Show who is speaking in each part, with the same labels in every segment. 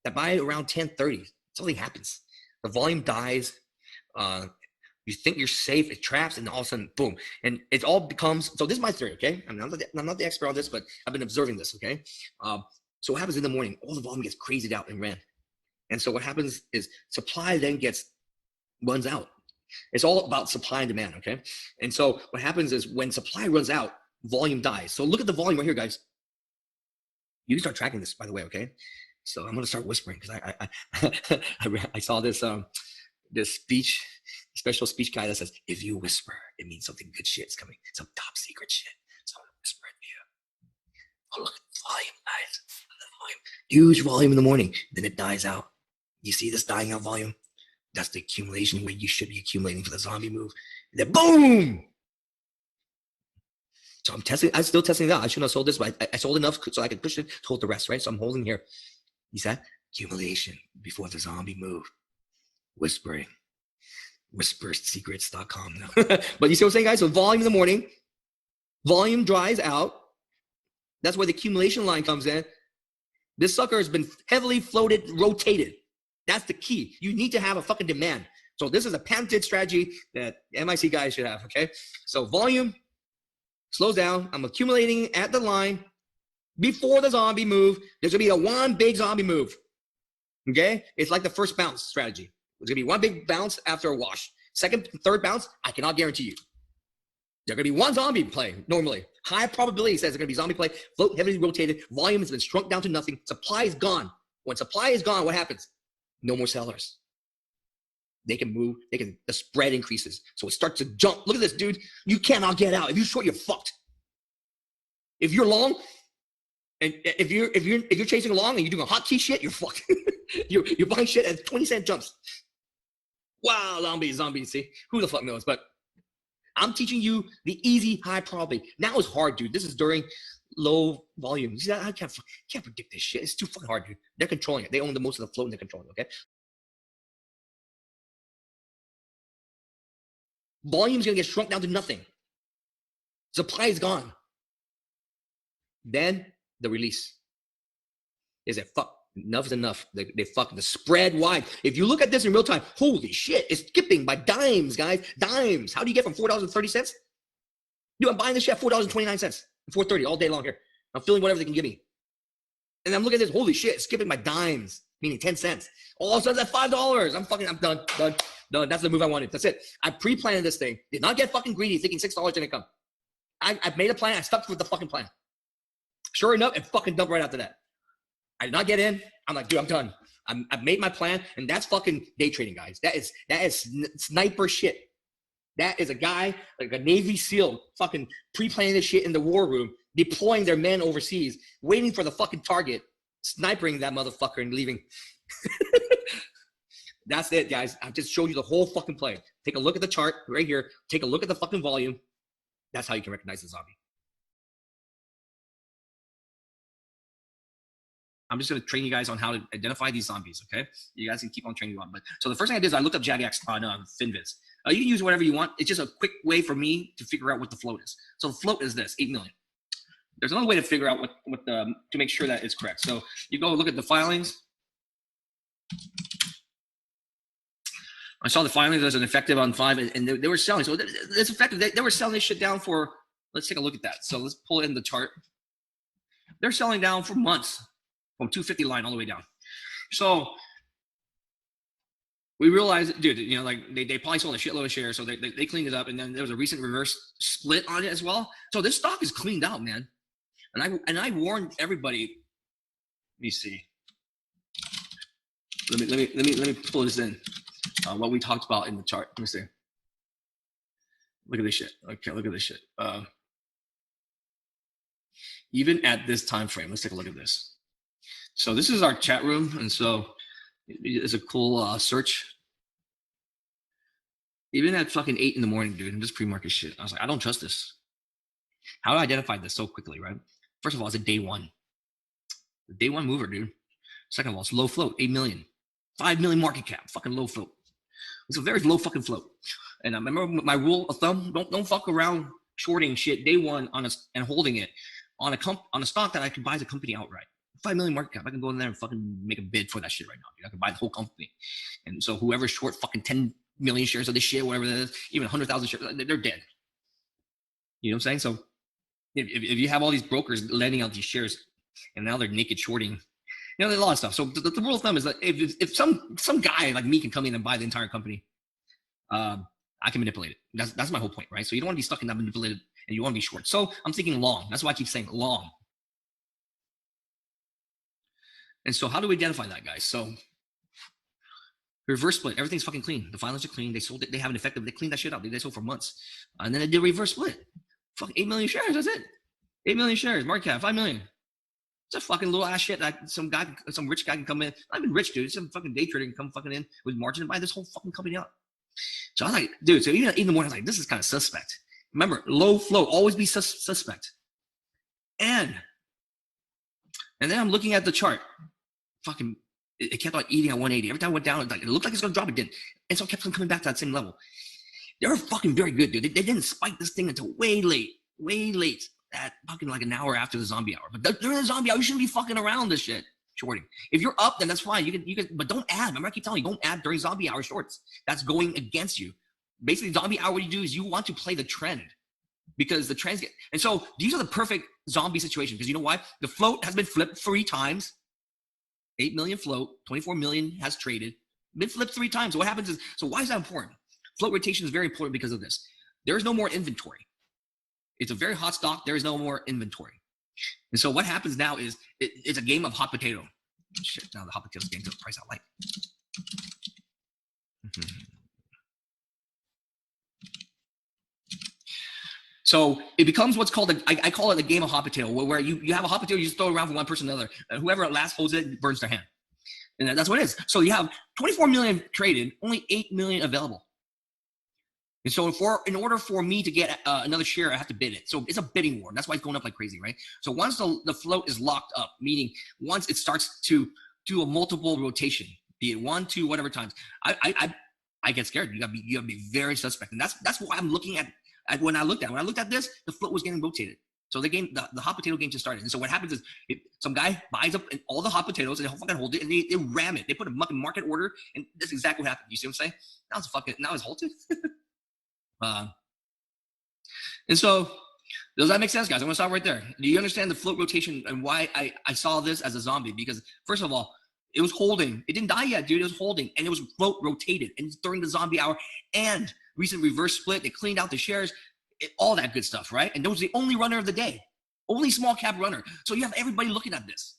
Speaker 1: that by around 10:30, something happens. The volume dies. You think you're safe, it traps, and all of a sudden, boom. And it all becomes, so this is my theory, okay? I'm not the expert on this, but I've been observing this, okay? So what happens in the morning, all the volume gets crazied out and ran. And so what happens is supply then runs out. It's all about supply and demand, okay? And so what happens is when supply runs out, volume dies. So look at the volume right here, guys. You can start tracking this, by the way, okay? So I'm gonna start whispering because I saw this special speech guy that says, if you whisper, it means something good shit is coming, some top secret shit. So I'm gonna whisper it to you. Oh, look at the volume, guys. Volume. Huge volume in the morning, then it dies out. You see this dying out volume? That's the accumulation where you should be accumulating for the zombie move. And then boom! So I'm still testing it out. I shouldn't have sold this, but I sold enough so I could push it to hold the rest, right? So I'm holding here. You see that? Accumulation before the zombie move. Whispering. Whispersecrets.com. But you see what I'm saying, guys? So volume in the morning. Volume dries out. That's where the accumulation line comes in. This sucker has been heavily floated, rotated. That's the key. You need to have a fucking demand. So this is a patented strategy that MIC guys should have, okay? So volume slows down. I'm accumulating at the line before the zombie move. There's gonna be one big zombie move, okay? It's like the first bounce strategy. There's gonna be one big bounce after a wash. Second, third bounce, I cannot guarantee you. There's gonna be one zombie play normally. High probability says there's gonna be zombie play, float heavily rotated, volume has been shrunk down to nothing, supply is gone. When supply is gone, what happens? No more sellers. They can move, the spread increases. So it starts to jump. Look at this, dude. You cannot get out. If you're short, you're fucked. If you're long, and if you're chasing along and you're doing a hotkey shit, you're fucked. you're buying shit at 20-cent jumps. Wow, zombie, see? Who the fuck knows? But I'm teaching you the easy, high probability. Now it's hard, dude. This is during low volume. You see that? I can't predict this shit. It's too fucking hard, dude. They're controlling it. They own the most of the float and they're controlling it, okay? Volume's gonna get shrunk down to nothing. Supply is gone. Then the release is that fuck. Enough is enough. They fucking the spread wide. If you look at this in real time, holy shit, it's skipping by dimes, guys. Dimes. How do you get from $4.30? Dude, I'm buying this shit at $4.29, $4.30 all day long here. I'm feeling whatever they can give me. And I'm looking at this, holy shit, it's skipping by dimes, meaning 10 cents. All of a sudden at $5. I'm done. That's the move I wanted. That's it. I pre-planned this thing. Did not get fucking greedy thinking $6 didn't come. I've made a plan. I stuck with the fucking plan. Sure enough, it fucking dumped right after that. I did not get in. I'm like, dude, I'm done. I've made my plan, and that's fucking day trading, guys. That is sniper shit. That is a guy, like a Navy SEAL, fucking pre-planning this shit in the war room, deploying their men overseas, waiting for the fucking target, snipering that motherfucker and leaving. That's it, guys. I just showed you the whole fucking play. Take a look at the chart right here. Take a look at the fucking volume. That's how you can recognize the zombie. I'm just going to train you guys on how to identify these zombies, okay? You guys can keep on training on. But so the first thing I did is I looked up JAGX on FinViz. You can use whatever you want. It's just a quick way for me to figure out what the float is. So the float is this, 8 million. There's another way to figure out to make sure that it's correct. So you go look at the filings. I saw the filings as an effective on 5, and they were selling. So it's effective. They were selling this shit down for, let's take a look at that. So let's pull in the chart. They're selling down for months. From 250 line all the way down. So we realized, dude, you know, like they probably sold a shitload of shares, so they cleaned it up, and then there was a recent reverse split on it as well. So this stock is cleaned out, man. And I warned everybody. Let me see. Let me pull this in. What we talked about in the chart. Let me see. Look at this shit. Okay, look at this shit. Even at this time frame, let's take a look at this. So this is our chat room, and so it's a cool search. Even at fucking 8 in the morning, dude, and just pre-market shit. I was like, I don't trust this. How do I identify this so quickly, right? First of all, it's a day one. The day one mover, dude. Second of all, it's low float, 8 million. 5 million market cap, fucking low float. It's a very low fucking float. And I remember my rule of thumb, don't fuck around shorting shit day one and holding it on a stock that I can buy the company outright. 5 million market cap. I can go in there and fucking make a bid for that shit right now. Dude. I can buy the whole company. And so whoever's short fucking 10 million shares of this shit, whatever that is, even 100,000 shares, they're dead. You know what I'm saying? So if you have all these brokers lending out these shares and now they're naked shorting, there's a lot of stuff. So the rule of thumb is that if some guy like me can come in and buy the entire company, I can manipulate it. That's my whole point, right? So you don't want to be stuck in that manipulated, and you want to be short. So I'm thinking long. That's why I keep saying long. And so how do we identify that, guys? So reverse split, everything's fucking clean. The filings are clean. They sold it. They have an effective. They cleaned that shit up. They sold for months, and then they did a reverse split. Fuck 8 million shares. That's it. 8 million shares. Market cap 5 million. It's a fucking little ass shit that some rich guy can come in. Not even rich, dude. Some fucking day trader can come fucking in with margin and buy this whole fucking company up. So I was like, dude, so even in the morning, I was like, this is kind of suspect. Remember, low flow, always be suspect. And then I'm looking at the chart. Fucking, it kept on eating at 180. Every time it went down, it looked like it's going to drop, it didn't. And so it kept on coming back to that same level. They were fucking very good, dude. They didn't spike this thing until way late. At fucking like an hour after the zombie hour. But during the zombie hour, you shouldn't be fucking around this shit. Shorting. If you're up, then that's fine. You can, but don't add. Remember, I keep telling you, don't add during zombie hour shorts. That's going against you. Basically, zombie hour, what you do is you want to play the trend because the trends get. And so these are the perfect zombie situation because you know why? The float has been flipped 3 times. 8 million float, 24 million has traded, been flipped 3 times. So what happens is, so why is that important? Float rotation is very important because of this. There is no more inventory. It's a very hot stock. There is no more inventory. And so what happens now is it's a game of hot potato. Shit, now the hot potato game to the price I like. So it becomes what's called, I call it a game of hot potato, where you have a hot potato, you just throw it around from one person to another. Whoever at last holds it burns their hand. And that's what it is. So you have 24 million traded, only 8 million available. And so in order for me to get another share, I have to bid it. So it's a bidding war. That's why it's going up like crazy, right? So once the float is locked up, meaning once it starts to do a multiple rotation, be it 1, 2, whatever times, I get scared. You gotta be very suspect. And that's what I'm looking at when I looked at this, the float was getting rotated. So the hot potato game just started. And so what happens is some guy buys up all the hot potatoes and they fucking hold it and they ram it. They put a fucking market order, and that's exactly what happened. You see what I'm saying? Now it's halted. And so does that make sense, guys? I'm gonna stop right there. Do you understand the float rotation and why I saw this as a zombie? Because first of all, it was holding. It didn't die yet, dude. It was holding, and it was float rotated. And during the zombie hour and recent reverse split, they cleaned out the shares, all that good stuff, right? And that was the only runner of the day, only small cap runner. So you have everybody looking at this.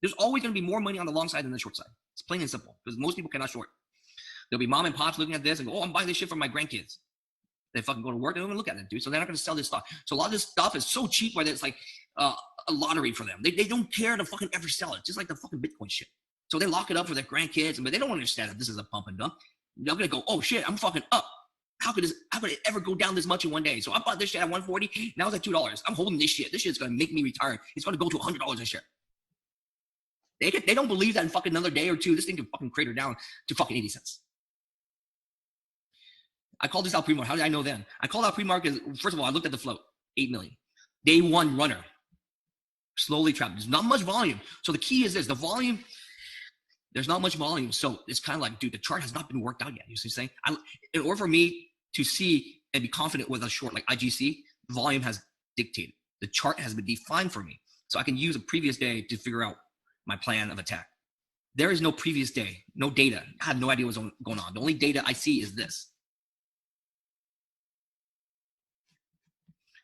Speaker 1: There's always going to be more money on the long side than the short side. It's plain and simple because most people cannot short. There'll be mom and pops looking at this and go, "Oh, I'm buying this shit for my grandkids." They fucking go to work. They don't even look at it, dude. So they're not going to sell this stock. So a lot of this stuff is so cheap where it's like a lottery for them. They don't care to fucking ever sell it, just like the fucking Bitcoin shit. So they lock it up for their grandkids, but they don't understand that this is a pump and dump. They're going to go, "Oh shit, I'm fucking up. How could it ever go down this much in one day?" So I bought this shit at 140. Now it's at $2. I'm holding this shit. This shit's going to make me retire. It's going to go to $100 a share. They don't believe that in fucking another day or two, this thing can fucking crater down to fucking 80 cents. I called this out pre-market. How did I know then? I called out pre-market. First of all, I looked at the float, 8 million. Day one runner, slowly traveling. There's not much volume. So the key is this, the volume, there's not much volume. So it's kind of like, dude, the chart has not been worked out yet. You see what I'm saying? In order for me to see and be confident with a short like IGC, volume has dictated. The chart has been defined for me. So I can use a previous day to figure out my plan of attack. There is no previous day, no data. I have no idea what's going on. The only data I see is this.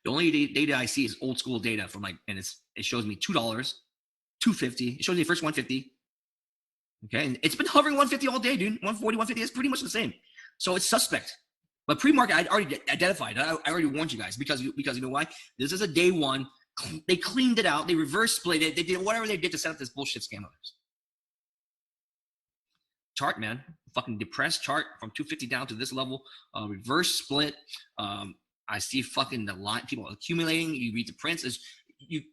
Speaker 1: The only data I see is old school data from and it shows me $2, $2.50. It shows me first 150. Okay, and it's been hovering 150 all day, dude. 140, 150 is pretty much the same. So it's suspect. But pre-market, I'd already identified. I already warned you guys because you know why? This is a day one. They cleaned it out. They reverse split it. They did whatever they did to set up this bullshit scam of theirs. Chart, man, fucking depressed chart from 250 down to this level. Reverse split. I see fucking the line, people accumulating. You read the prints.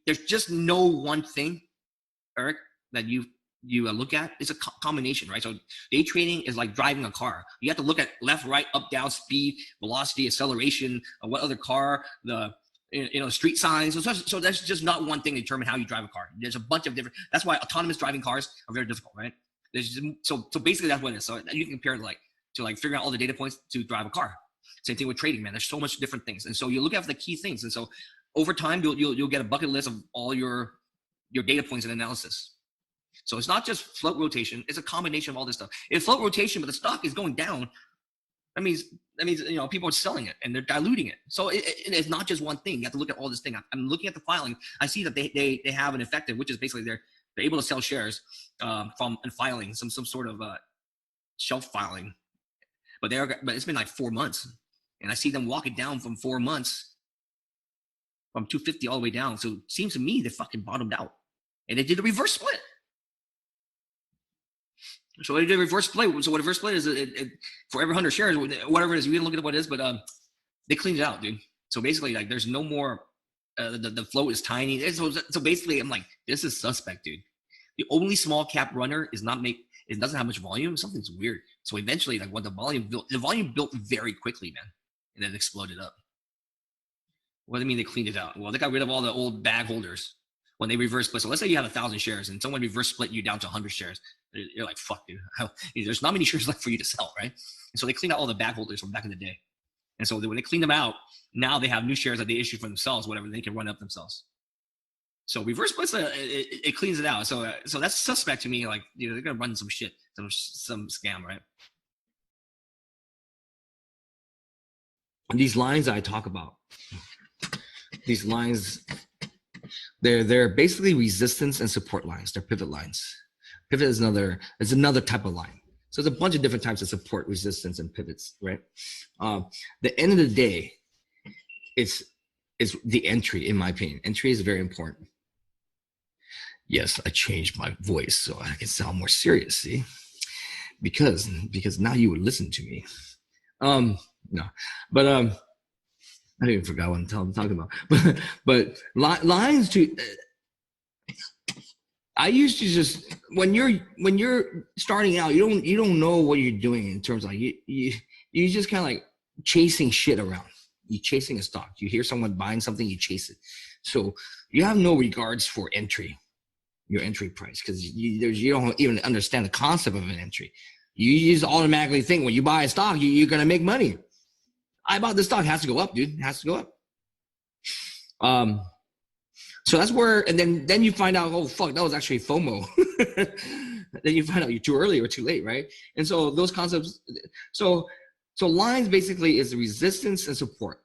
Speaker 1: There's just no one thing, Eric, that you look at. It's a combination, right? So day trading is like driving a car. You have to look at left, right, up, down, speed, velocity, acceleration, what other car, street signs. So that's just not one thing to determine how you drive a car. There's a bunch of different. That's why autonomous driving cars are very difficult, right? So basically that's what it is. So you can compare it to figuring out all the data points to drive a car. Same thing with trading, man. There's so much different things, and so you look at the key things, and so over time you'll get a bucket list of all your data points and analysis. So it's not just float rotation; it's a combination of all this stuff. If float rotation, but the stock is going down, that means people are selling it and they're diluting it. So it's not just one thing. You have to look at all this thing. I'm looking at the filing. I see that they have an effective, which is basically they're able to sell shares from and filing some sort of shelf filing, but it's been like 4 months, and I see them walk it down from 4 months from 250 all the way down. So it seems to me they fucking bottomed out, and they did a reverse split. So they did a reverse split. So what a reverse split is, for every 100 shares, whatever it is, you can look at what it is, but they cleaned it out, dude. So basically, like, there's no more. The float is tiny. So basically, I'm like, this is suspect, dude. The only small cap runner it doesn't have much volume. Something's weird. So eventually, like, what the volume built very quickly, man, and then exploded up. What do you mean they cleaned it out? Well, they got rid of all the old bag holders when they reverse split. So let's say you have 1,000 shares and someone reverse split you down to 100 shares. You're like, fuck, dude. There's not many shares left for you to sell, right? And so they cleaned out all the bag holders from back in the day. And so when they clean them out, now they have new shares that they issue for themselves, whatever, they can run up themselves. So reverse splits, it cleans it out. So that's suspect to me. Like, they're gonna run some shit, some scam, right? These lines I talk about, these lines, they're basically resistance and support lines. They're pivot lines. Pivot is another type of line. So there's a bunch of different types of support, resistance, and pivots, right? The end of the day, it's the entry, in my opinion. Entry is very important. Yes, I changed my voice so I can sound more serious, see? Because now you would listen to me. No, but I even forgot what I'm talking about. But lines to I used to just when you're starting out, you don't know what you're doing in terms of like you just kind of like chasing shit around. You're chasing a stock. You hear someone buying something, you chase it. So you have no regards for your entry price, because you don't even understand the concept of an entry. You just automatically think when you buy a stock, you're gonna make money. I bought this stock, it has to go up, dude. It has to go up. So that's where, and then you find out, oh fuck, that was actually FOMO. Then you find out you're too early or too late, right? And so those concepts, so lines basically is resistance and support,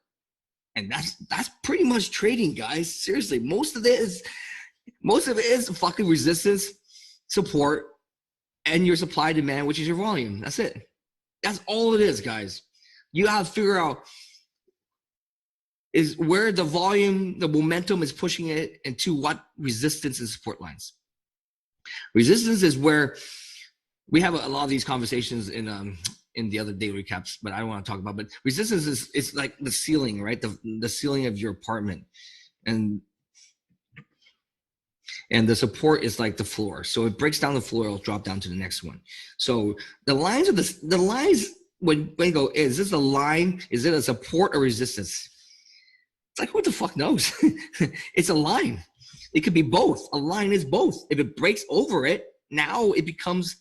Speaker 1: and that's pretty much trading, guys. Seriously, most of it is fucking resistance, support, and your supply demand, which is your volume. That's it. That's all it is, guys. You have to figure out is where the volume, the momentum is pushing it into what resistance and support lines. Resistance is where we have a lot of these conversations in the other day recaps, but I don't want to talk about. But resistance is like the ceiling, right? The ceiling of your apartment, and the support is like the floor. So it breaks down the floor, it'll drop down to the next one. So the lines of the lines when you go, is this a line? Is it a support or resistance? It's like, who the fuck knows? It's a line. It could be both. A line is both. If it breaks over it, now it becomes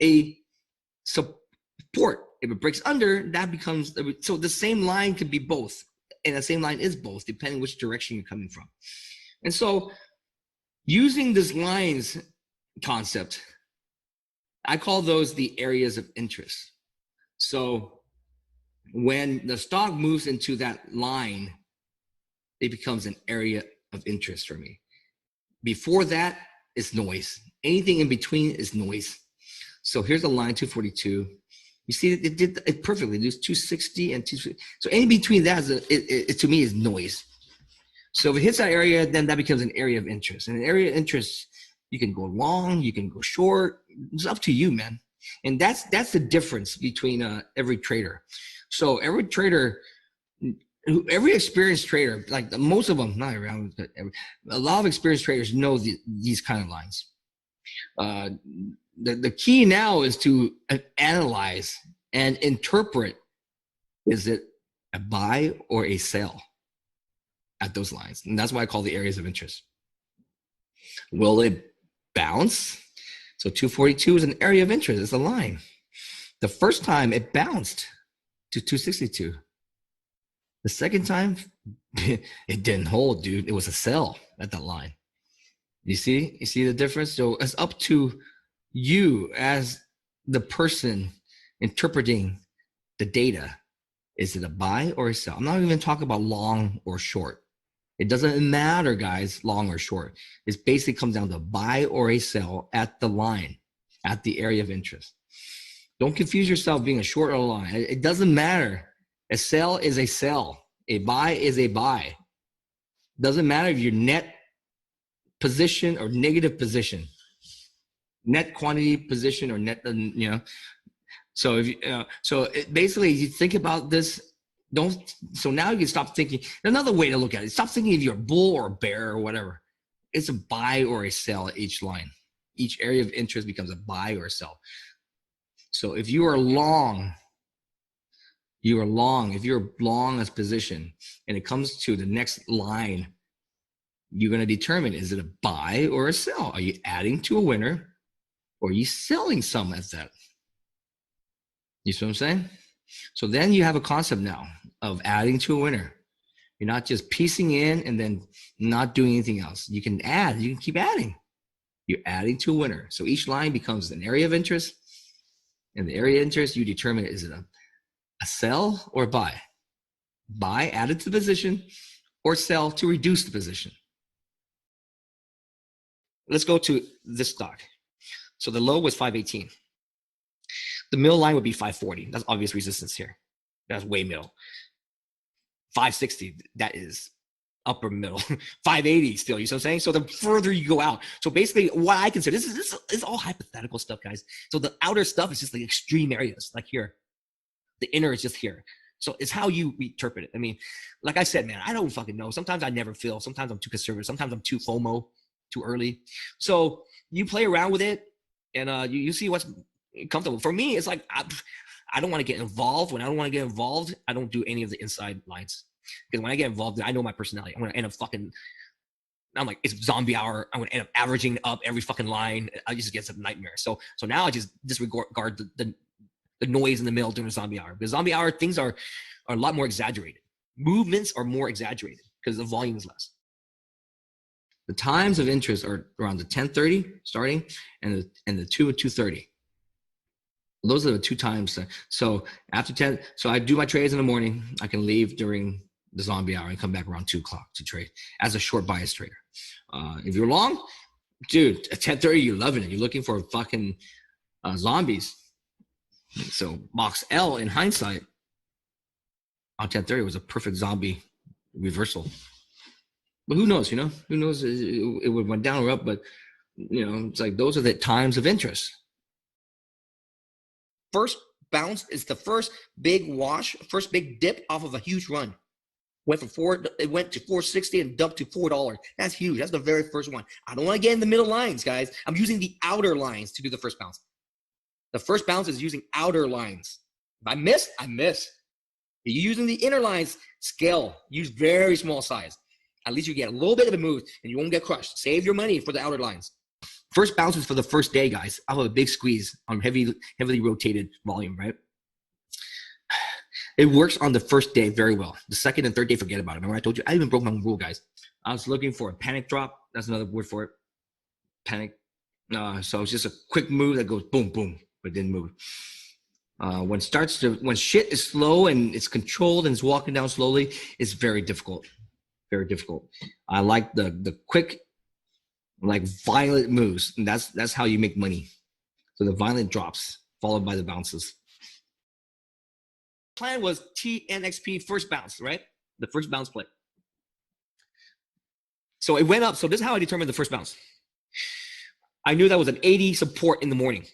Speaker 1: a support. If it breaks under, that becomes, so the same line could be both. And the same line is both, depending which direction you're coming from. And so using this lines concept, I call those the areas of interest. So when the stock moves into that line, it becomes an area of interest for me. Before that is noise. Anything in between is noise. So here's a line 242. You see, it did it perfectly. There's 260 and 250. So in between that, to me, is noise. So if it hits that area, then that becomes an area of interest. And an area of interest, you can go long, you can go short. It's up to you, man. And that's the difference between every trader. So every trader, every experienced trader, like most of them, not around, but a lot of experienced traders know these kind of lines. The key now is to analyze and interpret, is it a buy or a sell? at those lines. And that's why I call the areas of interest. Will it bounce? So 242 is an area of interest. It's a line. The first time it bounced to 262. The second time, it didn't hold, dude. It was a sell at that line. You see the difference? So it's up to you as the person interpreting the data. Is it a buy or a sell? I'm not even talking about long or short. It doesn't matter, guys, long or short. It basically comes down to buy or a sell at the line, at the area of interest. Don't confuse yourself being a short or a long. It doesn't matter. A sell is a sell. A buy is a buy. Doesn't matter if you're net position or negative position, net quantity position or net, So if you, basically you think about this, so now you can stop thinking. Another way to look at it, stop thinking if you're a bull or a bear or whatever. It's a buy or a sell at each line. Each area of interest becomes a buy or a sell. So if you are long, if you're long as position and it comes to the next line, you're going to determine, is it a buy or a sell? Are you adding to a winner or are you selling some at that? You see what I'm saying? So then you have a concept now of adding to a winner. You're not just piecing in and then not doing anything else. You can add, you can keep adding. You're adding to a winner. So each line becomes an area of interest. And the area of interest, you determine, is it a sell or a buy? Buy added to the position or sell to reduce the position. Let's go to this stock. So the low was 518. The middle line would be 540. That's obvious resistance here. That's way middle. 560, that is upper middle. 580 still, you see what I'm saying? So the further you go out. So basically what I consider, this is all hypothetical stuff, guys. So the outer stuff is just like extreme areas, like here. The inner is just here. So it's how you interpret it. I mean, like I said, man, I don't fucking know. Sometimes I never feel. Sometimes I'm too conservative. Sometimes I'm too FOMO, too early. So you play around with it and you see what's comfortable. For me, it's like I don't want to get involved. When I don't want to get involved, I don't do any of the inside lines. Because when I get involved, I know my personality. I'm going to end up I'm like, it's zombie hour. I'm going to end up averaging up every fucking line. I just get some nightmare. So now I just disregard the noise in the middle during the zombie hour. Because zombie hour, things are a lot more exaggerated. Movements are more exaggerated because the volume is less. The times of interest are around the 10:30 starting and the 2 and 2:30. Those are the two times. So after 10, so I do my trades in the morning. I can leave during the zombie hour and come back around 2 o'clock to trade as a short bias trader. If you're long, dude, at 10:30, you're loving it. You're looking for fucking zombies. So box L in hindsight on 10:30 was a perfect zombie reversal. But who knows, who knows it would went down or up, but it's like those are the times of interest. First bounce is the first big wash, first big dip off of a huge run. It went to 460 and dumped to $4. That's huge. That's the very first one. I don't want to get in the middle lines, guys. I'm using the outer lines to do the first bounce. The first bounce is using outer lines. If I miss, I miss. If you're using the inner lines, scale. Use very small size. At least you get a little bit of a move and you won't get crushed. Save your money for the outer lines. First bounce is for the first day, guys. I'll have a big squeeze on heavily rotated volume, right? It works on the first day very well. The second and third day, forget about it. Remember I told you, I even broke my own rule, guys. I was looking for a panic drop. That's another word for it. Panic. So it's just a quick move that goes boom, boom, but didn't move. When shit is slow and it's controlled and it's walking down slowly, it's very difficult. Very difficult. I like the quick, like violent moves, and that's how you make money. So the violent drops followed by the bounces. Plan was TNXP first bounce, right? The first bounce play. So it went up. So this is how I determined the first bounce. I knew that was an 80 support in the morning.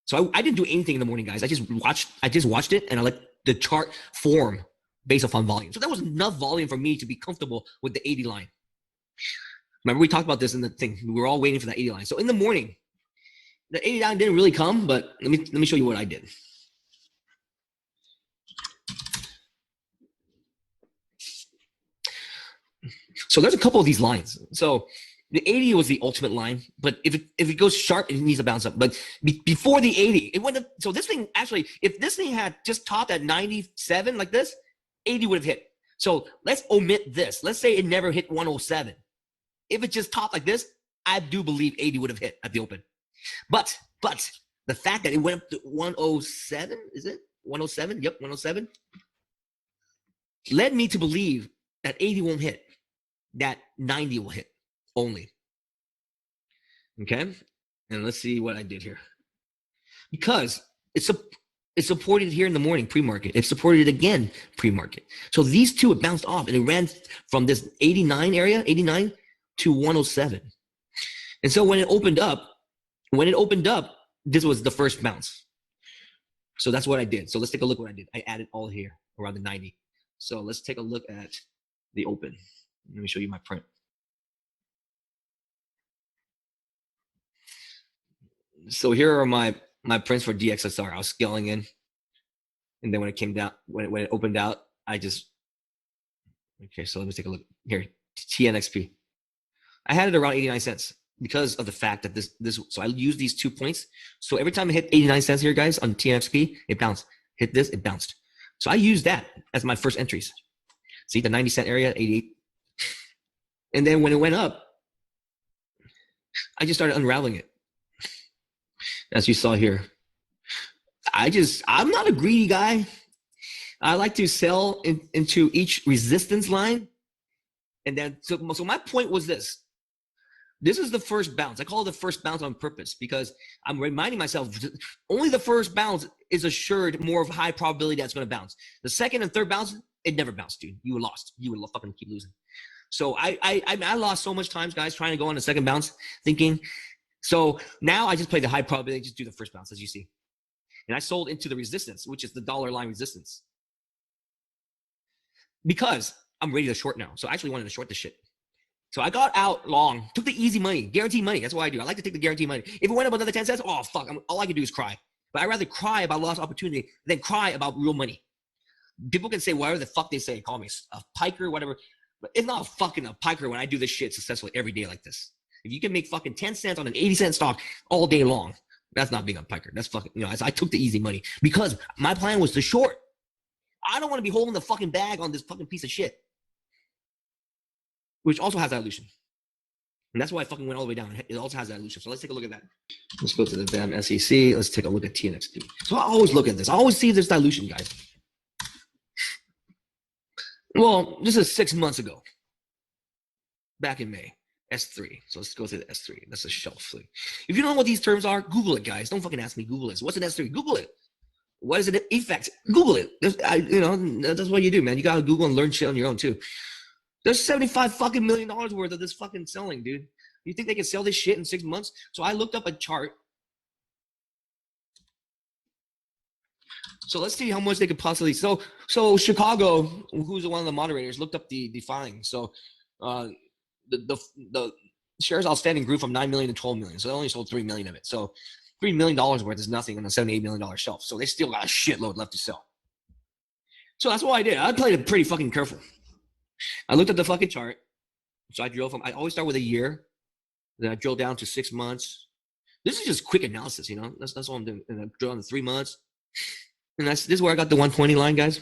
Speaker 1: So I didn't do anything in the morning, guys. I just watched it and I let the chart form based upon volume. So that was enough volume for me to be comfortable with the 80 line. Remember, we talked about this in the thing. We were all waiting for that 80 line. So in the morning, the 80 line didn't really come, but let me show you what I did. So there's a couple of these lines. So the 80 was the ultimate line, but if it goes sharp, it needs to bounce up. But before the 80, it went up. So this thing actually, if this thing had just topped at 97 like this, 80 would have hit. So let's omit this. Let's say it never hit 107. If it just topped like this, I do believe 80 would have hit at the open. But the fact that it went up to 107, is it 107? Yep, 107, led me to believe that 80 won't hit, that 90 will hit only. Okay, and let's see what I did here. Because it's supported here in the morning pre-market. It supported it again pre-market. So these two, it bounced off and it ran from this 89 area, 89 to 107. And so when it opened up, this was the first bounce. So that's what I did. So let's take a look what I did. I added all here around the 90. So let's take a look at the open. Let me show you my print. So here are my prints for DXSR. I was scaling in, and then when it came down, when it opened out, I just, okay, so let me take a look here. TNXP. I had it around 89 cents because of the fact that this. So I used these 2 points. So every time I hit 89 cents here, guys, on TNXP, it bounced. Hit this, it bounced. So I used that as my first entries. See the 90 cent area, 88. And then when it went up, I just started unraveling it. As you saw here. I'm not a greedy guy. I like to sell into each resistance line. And then, so my point was this. This is the first bounce. I call it the first bounce on purpose because I'm reminding myself only the first bounce is assured more of high probability that's going to bounce. The second and third bounce, it never bounced, dude. You were lost. You would fucking keep losing. So I lost so much times, guys, trying to go on the second bounce, thinking. So now I just play the high probability, just do the first bounce, as you see. And I sold into the resistance, which is the dollar line resistance. Because I'm ready to short now. So I actually wanted to short this shit. So I got out long, took the easy money, guaranteed money. That's what I do. I like to take the guaranteed money. If it went up another 10 cents, oh, fuck. All I can do is cry. But I'd rather cry about lost opportunity than cry about real money. People can say whatever the fuck they say. Call me a piker, whatever. But it's not fucking a piker when I do this shit successfully every day like this. If you can make fucking 10 cents on an 80-cent stock all day long, that's not being a piker. That's fucking, I took the easy money because my plan was to short. I don't want to be holding the fucking bag on this fucking piece of shit, which also has dilution. And that's why I fucking went all the way down. It also has dilution. So let's take a look at that. Let's go to the damn SEC. Let's take a look at TNXP. So I always look at this. I always see this dilution, guys. Well, this is 6 months ago, back in May. S3. So let's go to the S3. That's a shelf thing. If you don't know what these terms are, Google it, guys. Don't fucking ask me. Google it. What's an S3? Google it. What is an effect? Google it. That's what you do, man. You gotta Google and learn shit on your own too. There's $75 fucking million worth of this fucking selling, dude. You think they can sell this shit in 6 months? So I looked up a chart. So let's see how much they could possibly sell. So Chicago, who's one of the moderators, looked up the filing. So the shares outstanding grew from 9 million to 12 million. So they only sold 3 million of it. So $3 million worth is nothing on a $78 million shelf. So they still got a shitload left to sell. So that's what I did. I played it pretty fucking careful. I looked at the fucking chart. So I always start with a year. Then I drill down to 6 months. This is just quick analysis, That's all I'm doing. And I drill down to 3 months. And this is where I got the 120 line, guys.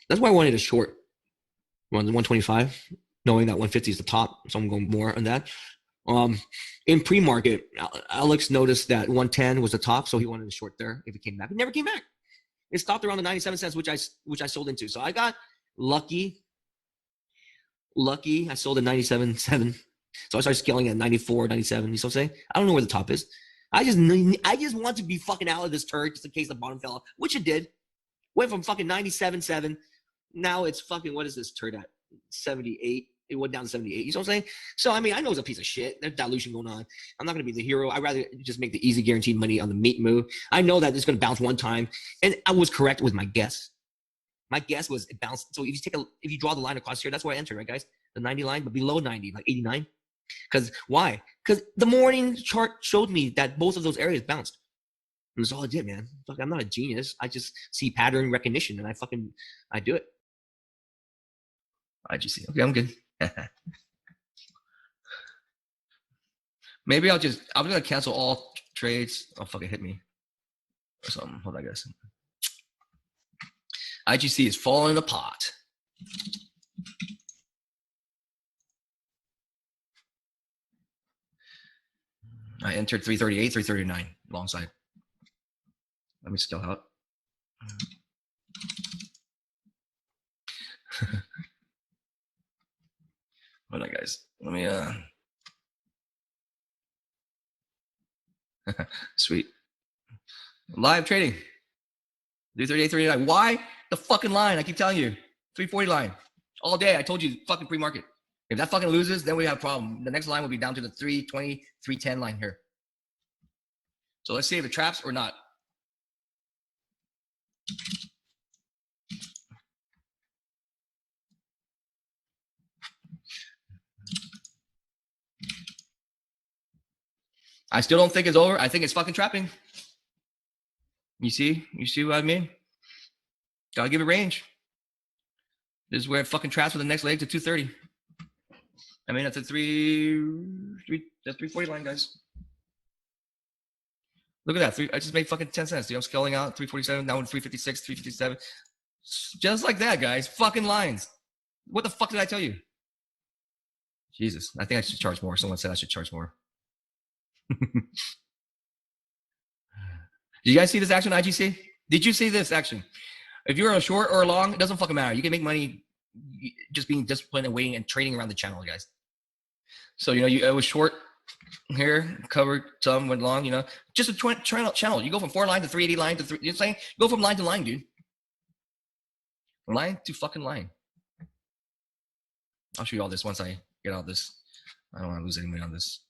Speaker 1: That's why I wanted to short 125, knowing that 150 is the top. So I'm going more on that. In pre-market, Alex noticed that 110 was the top, so he wanted to short there if it came back. It never came back. It stopped around the 97 cents, which I sold into. So I got lucky. I sold at 97.7. So I started scaling at 94, 97. You see what I'm saying? I don't know where the top is. I just want to be fucking out of this turd just in case the bottom fell off, which it did. Went from fucking 97.7. Now it's fucking, what is this turd at? 78. It went down to 78. You know what I'm saying? So, I know it's a piece of shit. There's dilution going on. I'm not going to be the hero. I'd rather just make the easy guaranteed money on the meat move. I know that it's going to bounce one time. And I was correct with my guess. My guess was it bounced. So if you draw the line across here, that's where I entered, right, guys? The 90 line, but below 90, like 89. Because why? Because the morning chart showed me that both of those areas bounced. And that's all I did, man. Fuck, I'm not a genius. I just see pattern recognition and I do it. I just see. Okay, I'm good. Maybe I'm gonna cancel all trades. Oh, fucking hit me or something. Hold on, guys. IGC is falling apart. I entered 338, 339 long side. Let me scale out. Hold on, guys. Let me sweet. Live trading. 338, 339. Why the fucking line? I keep telling you. 340 line. All day. I told you fucking pre-market. If that fucking loses, then we have a problem. The next line will be down to the 320, 310 line here. So let's see if it traps or not. I still don't think it's over. I think it's fucking trapping. You see what I mean? Gotta give it range. This is where it fucking traps for the next leg to 230. I mean, that's a 340 line, guys. Look at that. I just made fucking 10 cents. Dude, I'm scaling out 347, now in 356, 357. Just like that, guys. Fucking lines. What the fuck did I tell you? Jesus. I think I should charge more. Someone said I should charge more. Did you guys see this action, IGC? Did you see this action? If you're a short or a long, it doesn't fucking matter. You can make money just being disciplined and waiting and trading around the channel, guys. So, it was short here, covered some, went long, just a channel. You go from 4 line to 380 line to 3, you know what I'm saying? Go from line to line, dude. Line to fucking line. I'll show you all this once I get out of this. I don't want to lose any money on this.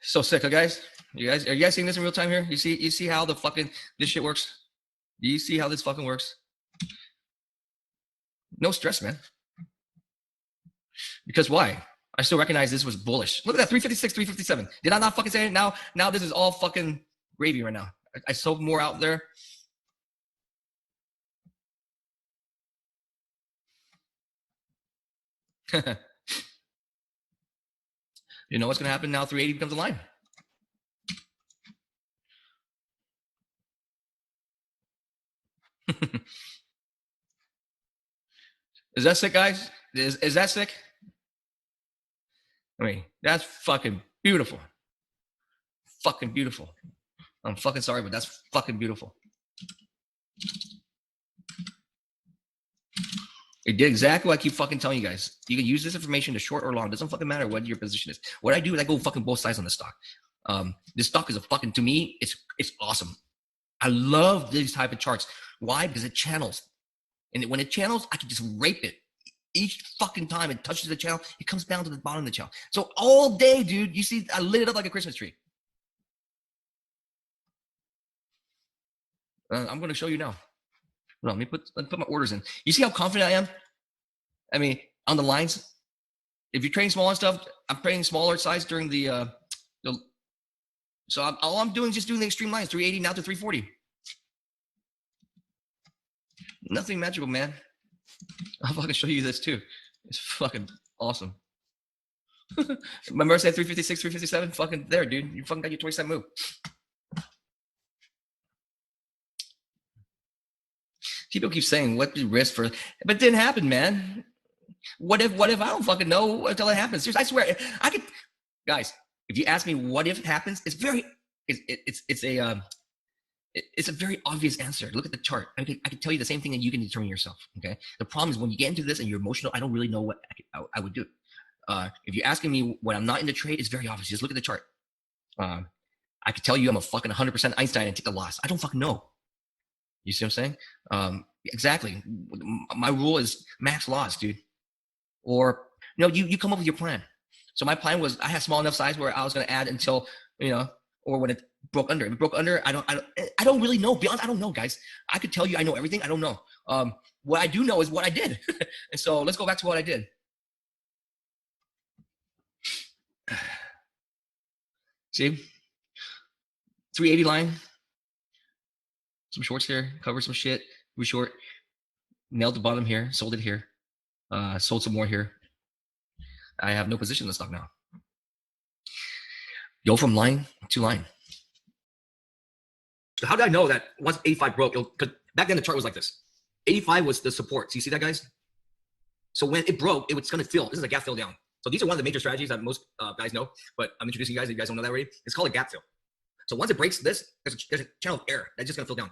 Speaker 1: So sick, huh, guys? Are you guys seeing this in real time here? You see how the fucking this shit works? Do you see how this fucking works? No stress, man. Because why? I still recognize this was bullish. Look at that, 356, 357. Did I not fucking say it? Now this is all fucking gravy right now. I sold more out there. You know what's going to happen now? 380 becomes a line. Is that sick, guys? Is that sick? I mean, that's fucking beautiful. Fucking beautiful. I'm fucking sorry, but that's fucking beautiful. It did exactly what I keep fucking telling you guys. You can use this information to short or long. It doesn't fucking matter what your position is. What I do is I go fucking both sides on the stock. This stock is a fucking, to me, it's awesome. I love these type of charts. Why? Because it channels. And when it channels, I can just rape it. Each fucking time it touches the channel, it comes down to the bottom of the channel. So all day, dude, you see, I lit it up like a Christmas tree. I'm going to show you now. Let me put my orders in. You see how confident I am? I mean, on the lines, if you're trading small and stuff, I'm trading smaller size during the so all I'm doing is just doing the extreme lines, 380 now to 340. Nothing magical, man. I'll fucking show you this too. It's fucking awesome. Remember I said 356, 357? Fucking there, dude. You fucking got your 20-cent move. People keep saying, what the risk for, but it didn't happen, man. What if I don't fucking know until it happens? Seriously, I swear, I could, guys, if you ask me what if it happens, it's a very obvious answer. Look at the chart. I can tell you the same thing and you can determine yourself, okay? The problem is when you get into this and you're emotional, I don't really know what I would do. If you're asking me when I'm not in the trade, it's very obvious. Just look at the chart. I could tell you I'm a fucking 100% Einstein and take the loss. I don't fucking know. You see what I'm saying? Exactly. My rule is max loss, dude. Or, you come up with your plan. So my plan was I had small enough size where I was going to add until, or when it broke under. If it broke under, I don't really know. Be honest, I don't know, guys. I could tell you I know everything. I don't know. What I do know is what I did. And so let's go back to what I did. See? 380 line. Some shorts here. Cover some shit. We short. Nailed the bottom here. Sold it here. Sold some more here. I have no position in the stock now. Go from line to line. So how did I know that once 85 broke? Because back then the chart was like this. 85 was the support. So you see that, guys? So when it broke, it's going to fill. This is a gap fill down. So these are one of the major strategies that most guys know, but I'm introducing you guys if you guys don't know that already. It's called a gap fill. So once it breaks this, there's a channel of error that's just going to fill down.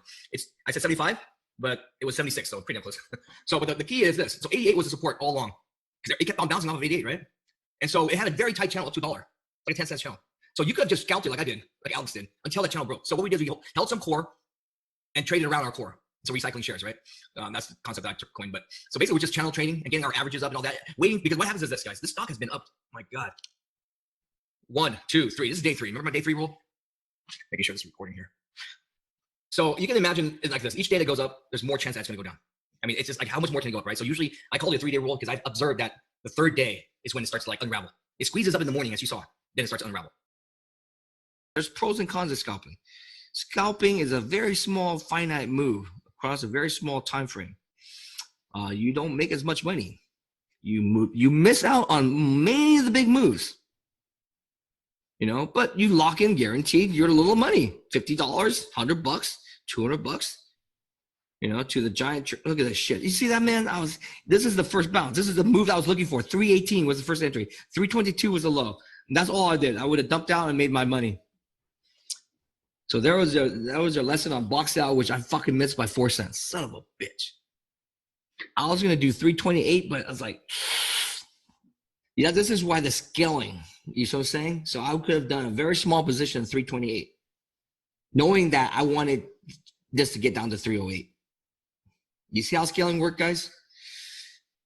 Speaker 1: I said 75, but it was 76, so pretty damn close. So but the key is this. So 88 was the support all along because it kept on bouncing off of 88, right? And so it had a very tight channel up to $1, like a 10-cent channel. So you could have just scalped it like I did, like Alex did, until that channel broke. So what we did is we held some core and traded around our core. So recycling shares, right? That's the concept that I coined. But so basically we're just channel trading and getting our averages up and all that, waiting, because what happens is this, guys, this stock has been up, my God. 1, 2, 3. This is day 3. Remember my day 3 rule? Making sure this is recording here. So you can imagine it's like this. Each day that goes up, there's more chance that it's going to go down. I mean, it's just like how much more can it go up, right? So usually I call it a 3-day rule because I've observed that the 3rd day is when it starts to like unravel. It squeezes up in the morning, as you saw, then it starts to unravel. There's pros and cons of scalping. Scalping is a very small, finite move across a very small time frame. You don't make as much money. You miss out on many of the big moves. You know, but you lock in guaranteed your little money, $50, $100, $200, you know, to the giant. Look at this shit. You see that, man? This is the first bounce. This is the move I was looking for. 318 was the first entry. 322 was the low. And that's all I did. I would have dumped out and made my money. So that was a lesson on box out, which I fucking missed by 4 cents. Son of a bitch. I was going to do 328, but I was like, yeah, this is why the scaling, you see what I'm saying? So I could have done a very small position, 328, knowing that I wanted this to get down to 308. You see how scaling worked, guys?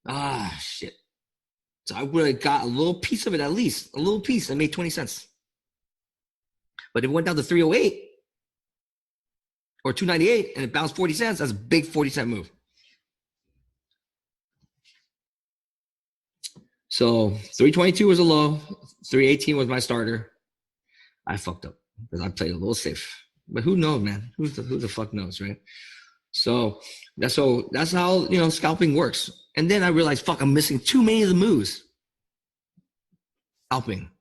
Speaker 1: Ah, shit. So I would have got a little piece of it, at least a little piece. I made 20 cents. But if it went down to 308 or 298 and it bounced 40 cents, that's a big 40-cent move. So 322 was a low, 318 was my starter. I fucked up because I played a little safe. But who knows, man? Who the fuck knows, right? So that's how, you know, scalping works. And then I realized, fuck, I'm missing too many of the moves. Scalping.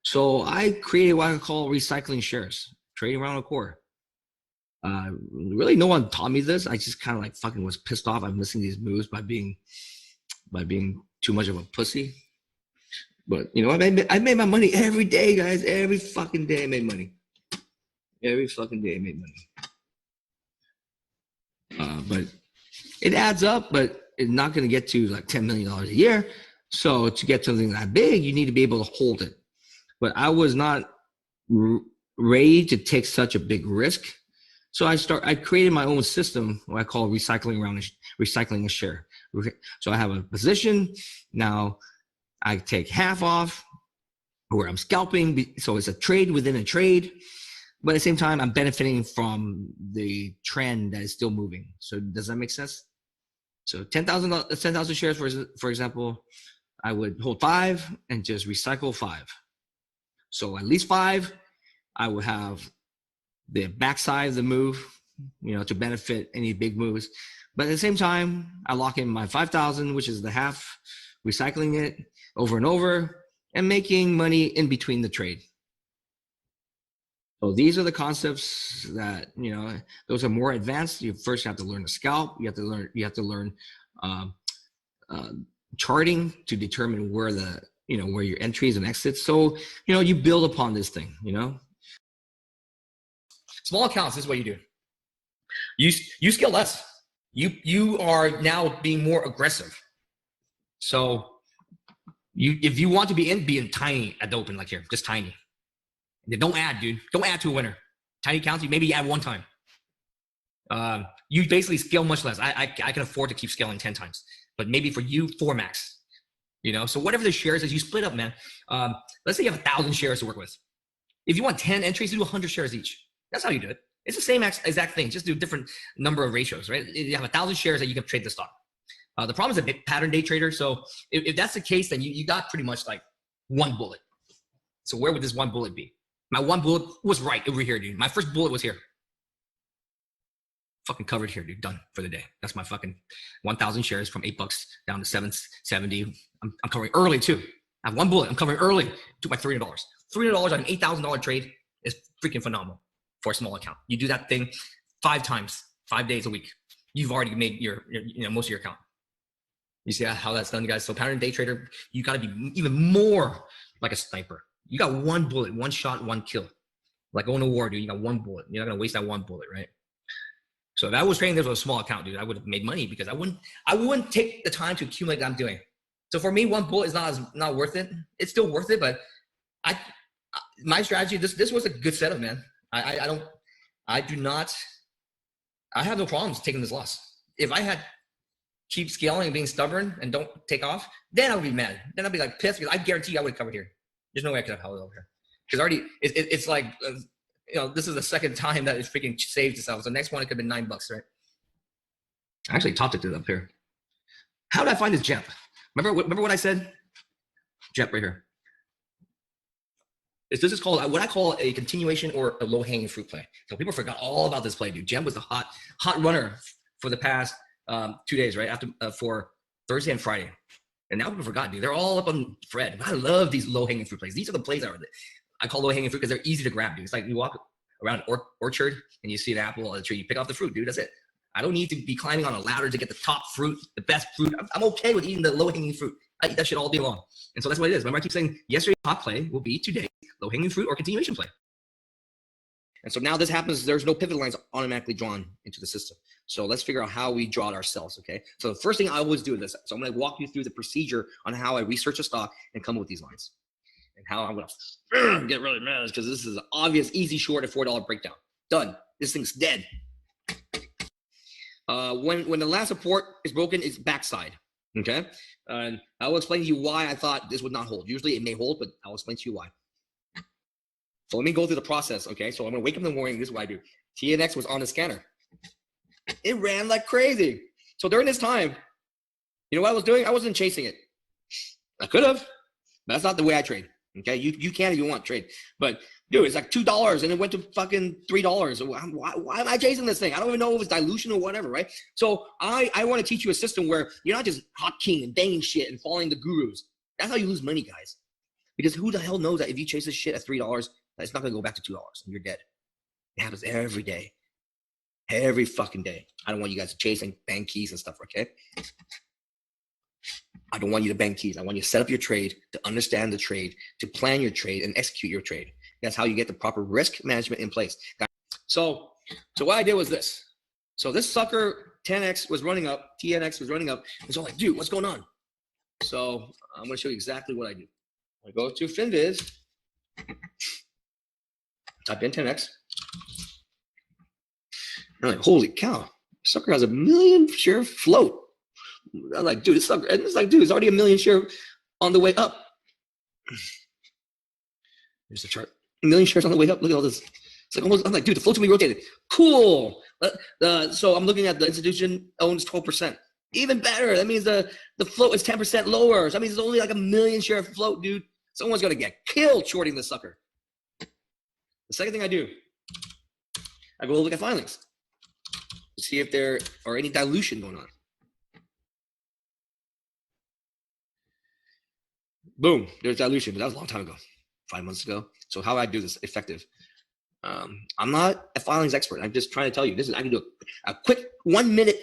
Speaker 1: So I created what I call recycling shares, trading around a core. Really, no one taught me this. I just kind of like fucking was pissed off. I'm missing these moves by being too much of a pussy. But you know, I made my money every day, guys. Every fucking day I made money. Every fucking day I made money. But it adds up, but it's not going to get to like $10 million a year. So to get something that big, you need to be able to hold it. But I was not ready to take such a big risk. So I created my own system, what I call recycling a share. So I have a position. Now I take half off where I'm scalping. So it's a trade within a trade. But at the same time, I'm benefiting from the trend that is still moving. So does that make sense? So 10,000 shares, for example, I would hold 5 and just recycle 5. So at least 5, I would have the backside of the move, you know, to benefit any big moves. But at the same time, I lock in my 5,000, which is the half, recycling it over and over and making money in between the trade. So these are the concepts that, you know, those are more advanced. You first have to learn to scalp. You have to learn charting to determine where where your entries and exits. So, you know, you build upon this thing, you know. Small accounts, this is what you do. You scale less. You are now being more aggressive. So if you want to be in tiny at the open, like here, just tiny. Don't add, dude. Don't add to a winner. Tiny accounts, you maybe add 1 time. You basically scale much less. I can afford to keep scaling 10 times, but maybe for you, 4 max. You know, so whatever the shares is, you split up, man. Let's say you have 1,000 shares to work with. If you want 10 entries, you do 100 shares each. That's how you do it. It's the same exact thing. Just do a different number of ratios, right? You have 1,000 shares that you can trade the stock. The problem is a pattern day trader. So if that's the case, then you got pretty much like 1 bullet. So where would this 1 bullet be? My 1 bullet was right over here, dude. My first bullet was here. Fucking covered here, dude. Done for the day. That's my fucking 1,000 shares from $8 down to $7.70. I'm covering early too. I have one bullet. I'm covering early. Took my $300. $300 on an $8,000 trade is freaking phenomenal for a small account. You do that thing 5 times, 5 days a week. You've already made your most of your account. You see how that's done, guys? So pattern day trader, you got to be even more like a sniper. You got one bullet, one shot, one kill. Like going to war, dude. You got one bullet. You're not gonna waste that one bullet, right? So if I was trading this with a small account, dude, I would have made money because I wouldn't take the time to accumulate that I'm doing. So for me, one bullet is not worth it. It's still worth it, but my strategy, this was a good setup, man. I have no problems taking this loss. If I had keep scaling and being stubborn and don't take off, then I would be mad. Then I'd be like pissed because I guarantee you I would have covered here. There's no way I could have held it over here. Because already, it's like, this is the second time that it freaking saved itself. So next one, it could have been $9, right? I actually topped it to up here. How did I find this JEP? Remember what I said? JEP right here. This is called what I call a continuation or a low-hanging fruit play. So people forgot all about this play, dude. JEP was the hot runner for the past 2 days, right? After for Thursday and Friday. And now people forgot, dude. They're all up on Fred. I love these low-hanging fruit plays. These are the plays I call low-hanging fruit because they're easy to grab, dude. It's like you walk around an orchard and you see an apple on the tree. You pick off the fruit, dude. That's it. I don't need to be climbing on a ladder to get the top fruit, the best fruit. I'm okay with eating the low-hanging fruit. I eat that shit all day long. And so that's what it is. Remember, I keep saying yesterday's top play will be today low-hanging fruit or continuation play. And so now this happens. There's no pivot lines automatically drawn into the system. So let's figure out how we draw it ourselves, okay? So the first thing I always do is this. So I'm going to walk you through the procedure on how I research a stock and come up with these lines. And how I'm going to get really mad because this is an obvious, easy, short, at $4 breakdown. Done. This thing's dead. When the last support is broken, it's backside, okay? And I will explain to you why I thought this would not hold. Usually it may hold, but I'll explain to you why. So let me go through the process, okay? So I'm going to wake up in the morning. This is what I do. TNX was on the scanner. It ran like crazy. So during this time, you know what I was doing? I wasn't chasing it. I could have, but that's not the way I trade. Okay, you can if you want to trade, but dude, it's like $2 and it went to fucking $3. Why am I chasing this thing? I don't even know if it's dilution or whatever, right? So I want to teach you a system where you're not just hot king and banging shit and following the gurus. That's how you lose money, guys. Because who the hell knows that if you chase this shit at $3, it's not gonna go back to $2 and you're dead. It happens every day, every fucking day. I don't want you guys to chase and bang keys and stuff, okay? I don't want you to bang keys. I want you to set up your trade, to understand the trade, to plan your trade and execute your trade. That's how you get the proper risk management in place. So what I did was this. So this sucker 10X was running up, TNX was running up. It's all like, dude, what's going on? So I'm going to show you exactly what I do. I go to FinViz, type in 10X. I'm like, holy cow, sucker has a 1 million share float. I'm like, dude, this sucker, and it's like, dude, it's already a 1 million share on the way up. Here's the chart. 1 million shares on the way up. Look at all this. It's like almost, I'm like, dude, the float's gonna be rotated. Cool. So I'm looking at the institution owns 12%. Even better. That means the float is 10% lower. So that means it's only like a 1 million share float, dude. Someone's gonna get killed shorting this sucker. The second thing I do, I go look at filings to see if there are any dilution going on. Boom, there's dilution, but that was a long time ago, 5 months ago. So how I do this effective? I'm not a filings expert. I'm just trying to tell you I can do a quick 1 minute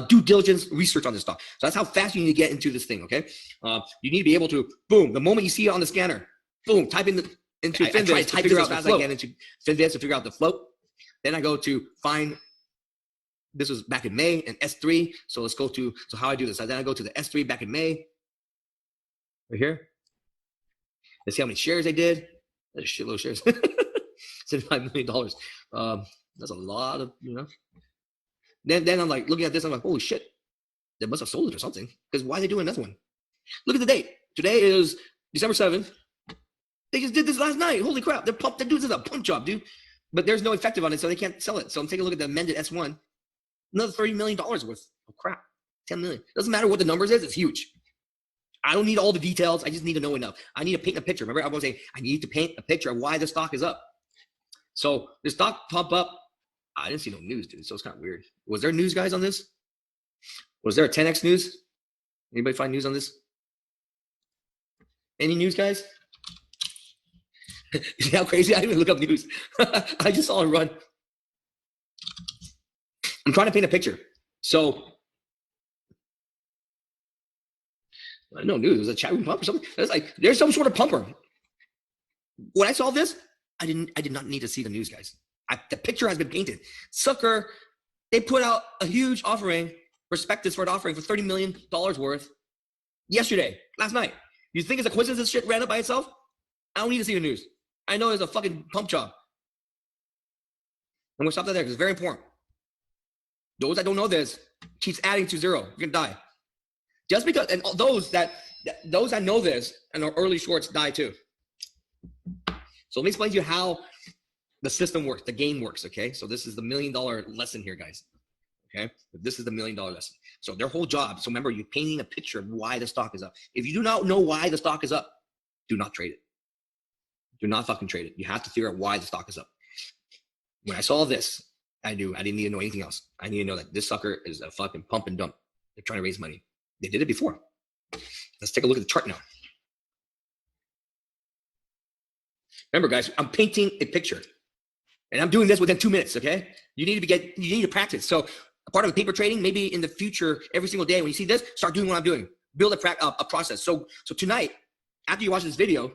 Speaker 1: due diligence research on this stock. So that's how fast you need to get into this thing, okay? You need to be able to, boom, the moment you see it on the scanner, boom, type into FinViz to figure out as I get into FinViz to figure out the float. Then I go to find, this was back in May, and S3. So let's go to, so how I do this. Then I go to the S3 back in May. Right here. Let's see how many shares they did. That's a shitload of shares. $75 million. That's a lot of, Then I'm like looking at this. I'm like, holy shit, they must have sold it or something. Because why are they doing another one? Look at the date. Today is December 7th. They just did this last night. Holy crap! They're doing this is a pump job, dude. But there's no effective on it, so they can't sell it. So I'm taking a look at the amended S1. Another $30 million worth of crap. 10 million. Doesn't matter what the numbers is. It's huge. I don't need all the details. I just need to know enough. I need to paint a picture. Remember, I was saying I need to paint a picture of why the stock is up. So the stock pump up. I didn't see no news, dude. So it's kind of weird. Was there news, guys, on this? Was there a 10X news? Anybody find news on this? Any news, guys? You see how crazy? I didn't even look up news. I just saw it run. I'm trying to paint a picture. So, no news. It was a chat room pump or something. It's like there's some sort of pumper. When I saw this, I did not need to see the news, guys. The picture has been painted. Sucker, they put out a huge offering, prospectus for an offering for $30 million worth yesterday, last night. You think it's a coincidence this shit ran up by itself? I don't need to see the news. I know it's a fucking pump job. I'm gonna stop that there because it's very important. Those that don't know this keeps adding to zero. You're gonna die. Just because, and those that know this and are early shorts die too. So let me explain to you how the system works, the game works, okay? So this is the $1 million lesson here, guys, okay? This is the $1 million lesson. So their whole job, so remember, you're painting a picture of why the stock is up. If you do not know why the stock is up, do not trade it. Do not fucking trade it. You have to figure out why the stock is up. When I saw this, I didn't need to know anything else. I need to know that this sucker is a fucking pump and dump. They're trying to raise money. They did it before. Let's take a look at the chart now. Remember, guys, I'm painting a picture. And I'm doing this within 2 minutes, okay? You need to practice. So a part of paper trading, maybe in the future, every single day, when you see this, start doing what I'm doing. Build a process. So tonight, after you watch this video,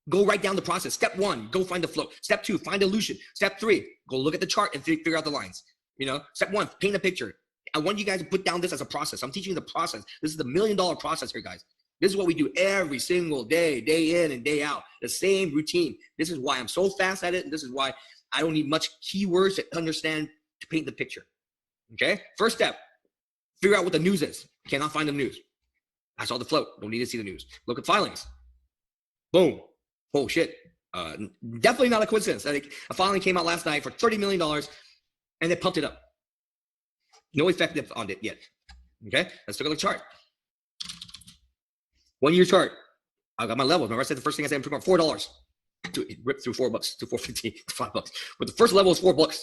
Speaker 1: go write down the process. Step 1, go find the flow. Step 2, find illusion. Step 3, go look at the chart and figure out the lines. You know, step 1, paint a picture. I want you guys to put down this as a process. I'm teaching you the process. This is the $1 million process here, guys. This is what we do every single day, day in and day out. The same routine. This is why I'm so fast at it, and this is why I don't need much keywords to understand to paint the picture. Okay? First step, figure out what the news is. Cannot find the news. I saw the float. Don't need to see the news. Look at filings. Boom. Oh, shit. Definitely not a coincidence. A filing came out last night for $30 million, and they pumped it up. No effect on it yet. Okay? Let's look at the chart. 1 year chart. I got my levels. Remember I said the first thing I said, I'm talking about $4. It ripped through $4 to $4.50 to $5. But the first level is $4.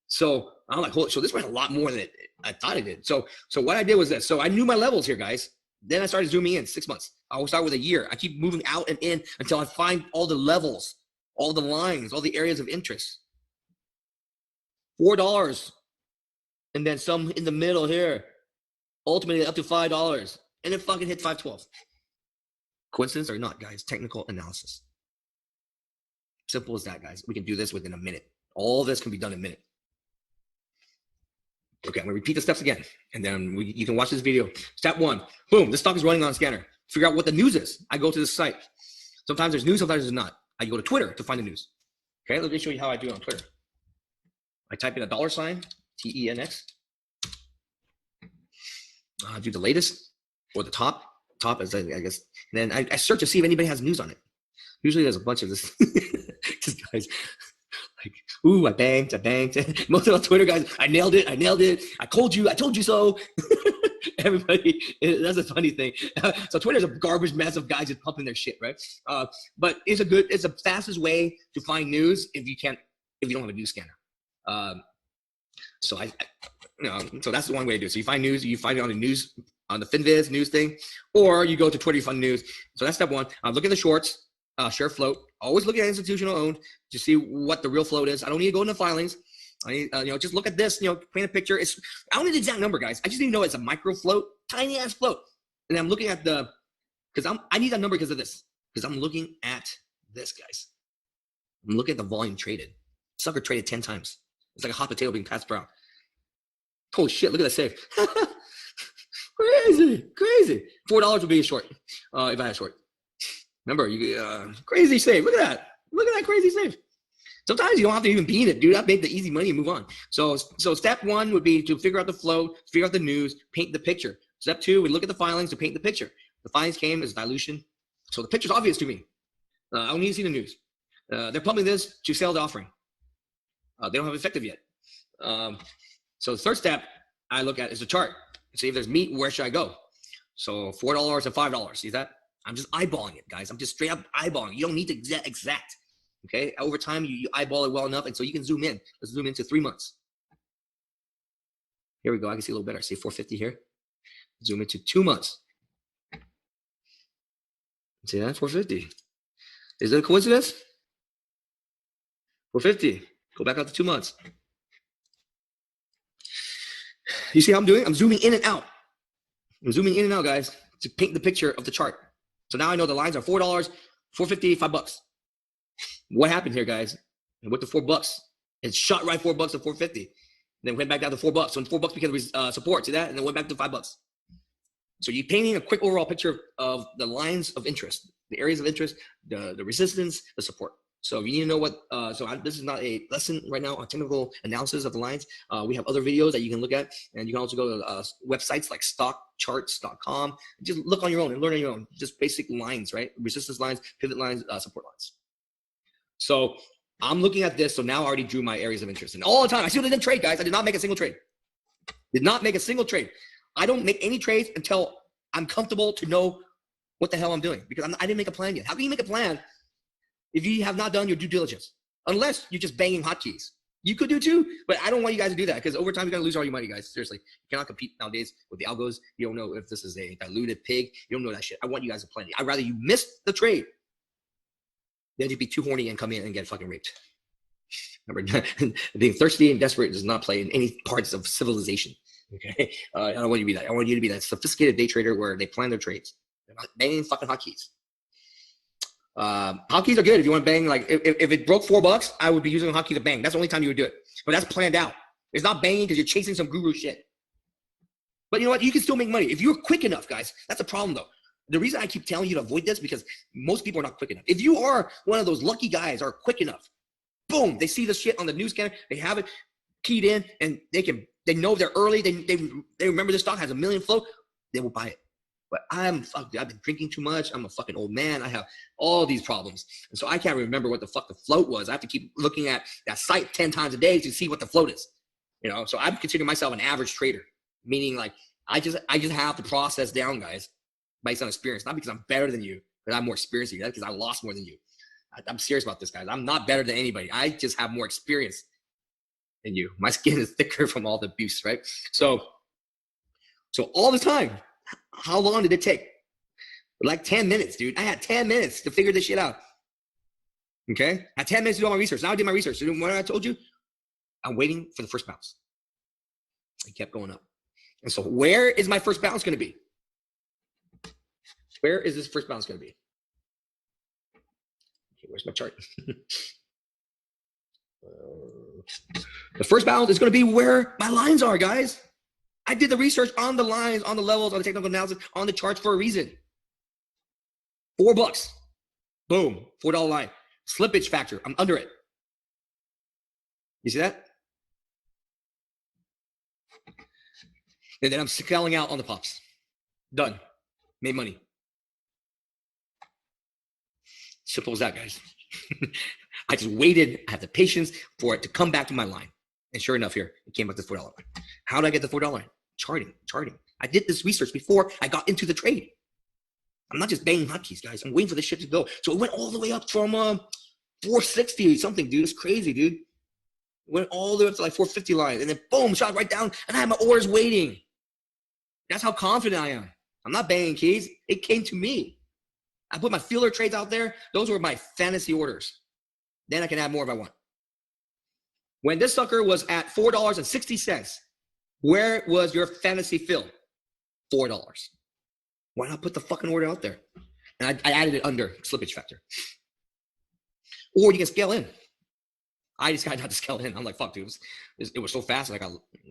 Speaker 1: So I'm like, holy, so this went a lot more than I thought it did. So what I did was this. So I knew my levels here, guys. Then I started zooming in 6 months. I will start with a year. I keep moving out and in until I find all the levels, all the lines, all the areas of interest. $4. And then some in the middle here. Ultimately up to $5. And it fucking hit 512. Coincidence or not, guys? Technical analysis. Simple as that, guys. We can do this within a minute. All this can be done in a minute. Okay, I'm gonna repeat the steps again, and then you can watch this video. Step 1, boom, the stock is running on a scanner. Figure out what the news is. I go to the site. Sometimes there's news, sometimes there's not. I go to Twitter to find the news. Okay, let me show you how I do it on Twitter. I type in a $, TENX. Do the latest or the top. Top is, I guess. And then I search to see if anybody has news on it. Usually there's a bunch of this. Just guys like, ooh, I banked. Most of the Twitter guys, I nailed it. I told you so. Everybody, that's a funny thing. So Twitter's a garbage mess of guys just pumping their shit, right? But it's the fastest way to find news if you don't have a news scanner. So so that's the one way to do it. So you find news, you find it on the news, on the FinViz news thing, or you go to Twitter, you find news. So that's step 1. Look at the shorts. Share float. Always look at institutional owned to see what the real float is. I don't need to go into filings. I need, just look at this. Paint a picture. I don't need the exact number, guys. I just need to know it's a micro float, tiny ass float. And I'm looking at I need that number because of this. Because I'm looking at this, guys. I'm looking at the volume traded. Sucker traded 10 times. It's like a hot potato being passed around. Holy shit! Look at that safe. Crazy. $4 would be a short if I had a short. Remember, you crazy save. Look at that crazy save. Sometimes you don't have to even be in it, dude. That make the easy money and move on. So step 1 would be to figure out the flow, figure out the news, paint the picture. Step 2, we look at the filings to paint the picture. The filings came as dilution. So the picture's obvious to me. I don't need to see the news. They're pumping this to sell the offering. They don't have it effective yet. So the third step I look at is the chart. See if there's meat, where should I go? So $4 and $5. See that? I'm just eyeballing it, guys. I'm just straight up eyeballing. You don't need to exact. Okay? Over time, you eyeball it well enough, and so you can zoom in. Let's zoom into 3 months. Here we go. I can see a little better. See 450 here. Zoom into 2 months. See that? 450. Is it a coincidence? 450. Go back out to 2 months. You see how I'm doing? I'm zooming in and out. I'm zooming in and out, guys, to paint the picture of the chart. So now I know the lines are $4, $4.50, $5. What happened here, guys? It went to $4. It shot right $4 to 450. Then went back down to $4. So $4 became support. See that? And then went back to $5. So you're painting a quick overall picture of the lines of interest, the areas of interest, the resistance, the support. So if you need to know what, this is not a lesson right now on technical analysis of the lines. We have other videos that you can look at, and you can also go to websites like stockcharts.com. Just look on your own and learn on your own. Just basic lines, right? Resistance lines, pivot lines, support lines. So I'm looking at this. So now I already drew my areas of interest. And all the time, I still didn't trade, guys. I did not make a single trade. Did not make a single trade. I don't make any trades until I'm comfortable to know what the hell I'm doing, because I didn't make a plan yet. How can you make a plan if you have not done your due diligence? Unless you're just banging hotkeys. You could do too, but I don't want you guys to do that, because over time you're going to lose all your money, guys. Seriously. You cannot compete nowadays with the algos. You don't know if this is a diluted pig. You don't know that shit. I want you guys to plan. I'd rather you miss the trade than to be too horny and come in and get fucking raped. Remember, being thirsty and desperate does not play in any parts of civilization. Okay, I don't want you to be that. I want you to be that sophisticated day trader where they plan their trades. They're not banging fucking hotkeys. Hotkeys are good if you want to bang. Like if it broke $4, I would be using a hotkey to bang. That's the only time you would do it. But that's planned out. It's not banging because you're chasing some guru shit. But you know what? You can still make money if you're quick enough, guys. That's a problem though. The reason I keep telling you to avoid this, because most people are not quick enough. If you are one of those lucky guys are quick enough, boom, they see the shit on the news scanner, they have it keyed in, and they know they're early, they remember this stock has a million float, they will buy it. But I've been drinking too much, I'm a fucking old man, I have all these problems, and so I can't remember what the fuck the float was. I have to keep looking at that site 10 times a day to see what the float is. You know, so I consider myself an average trader, meaning like I just have to process down, guys, based on experience, not because I'm better than you, but I'm more experienced than you, that's because I lost more than you. I'm serious about this, guys. I'm not better than anybody. I just have more experience than you. My skin is thicker from all the abuse, right? So all the time, how long did it take? Like 10 minutes, dude. I had 10 minutes to figure this shit out. Okay? I had 10 minutes to do all my research. Now I did my research. So what I told you, I'm waiting for the first bounce. It kept going up. And so where is my first bounce going to be? Where is this first bounce going to be? Okay, where's my chart? The first bounce is going to be where my lines are, guys. I did the research on the lines, on the levels, on the technical analysis, on the charts for a reason. $4. Boom. $4 line. Slippage factor. I'm under it. You see that? And then I'm selling out on the pops. Done. Made money. Simple as that, guys. I just waited. I had the patience for it to come back to my line. And sure enough, here, it came back to the $4 line. How did I get the $4 line? Charting. I did this research before I got into the trade. I'm not just banging hotkeys, guys. I'm waiting for this shit to go. So it went all the way up from 460 or something, dude. It's crazy, dude. It went all the way up to like 450 line. And then boom, shot right down. And I had my orders waiting. That's how confident I am. I'm not banging keys. It came to me. I put my feeler trades out there. Those were my fantasy orders. Then I can add more if I want. When this sucker was at $4.60, where was your fantasy fill? $4. Why not put the fucking order out there? And I added it under slippage factor. Or you can scale in. I just got not to scale in. I'm like, fuck, dude. It was so fast. Like